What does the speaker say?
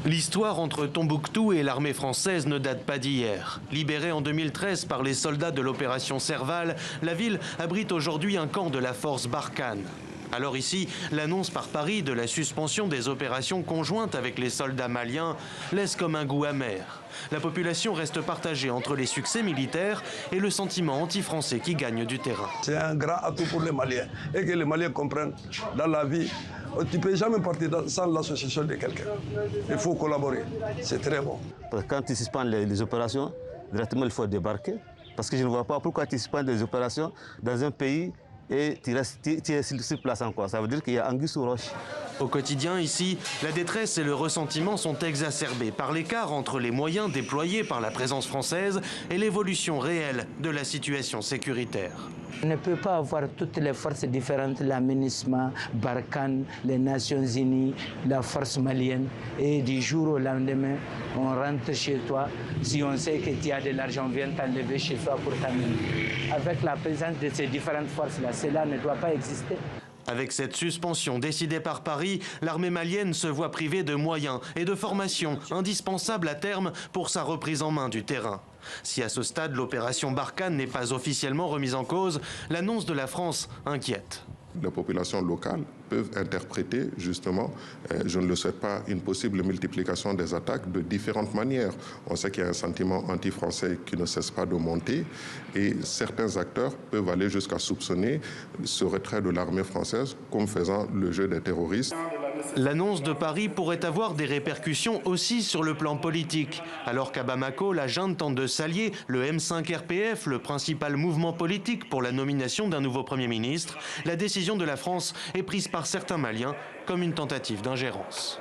L'histoire entre Tombouctou et l'armée française ne date pas d'hier. Libérée en 2013 par les soldats de l'opération Serval, la ville abrite aujourd'hui un camp de la force Barkhane. Alors ici, l'annonce par Paris de la suspension des opérations conjointes avec les soldats maliens laisse comme un goût amer. La population reste partagée entre les succès militaires et le sentiment anti-français qui gagne du terrain. C'est un grand atout pour les Maliens et que les Maliens comprennent dans la vie. Tu ne peux jamais partir sans l'association de quelqu'un. Il faut collaborer. C'est très bon. Quand tu suspends les opérations, directement il faut débarquer. Parce que je ne vois pas pourquoi tu suspends des opérations dans un pays et tu es sur place encore. Ça veut dire qu'il y a anguille sous roche. Au quotidien, ici, la détresse et le ressentiment sont exacerbés par l'écart entre les moyens déployés par la présence française et l'évolution réelle de la situation sécuritaire. On ne peut pas avoir toutes les forces différentes, la MINUSMA, Barkhane, les Nations Unies, la force malienne. Et du jour au lendemain, on rentre chez toi. Si on sait que tu as de l'argent, on vient t'enlever chez toi pour t'amener. Avec la présence de ces différentes forces-là, cela ne doit pas exister. Avec cette suspension décidée par Paris, l'armée malienne se voit privée de moyens et de formation indispensables à terme pour sa reprise en main du terrain. Si à ce stade l'opération Barkhane n'est pas officiellement remise en cause, l'annonce de la France inquiète. Les populations locales peuvent interpréter justement, je ne le souhaite pas, une possible multiplication des attaques de différentes manières. On sait qu'il y a un sentiment anti-français qui ne cesse pas de monter et certains acteurs peuvent aller jusqu'à soupçonner ce retrait de l'armée française comme faisant le jeu des terroristes. L'annonce de Paris pourrait avoir des répercussions aussi sur le plan politique. Alors qu'à Bamako, la junte tente de s'allier, le M5 RPF, le principal mouvement politique pour la nomination d'un nouveau Premier ministre, la décision de la France est prise par certains Maliens comme une tentative d'ingérence.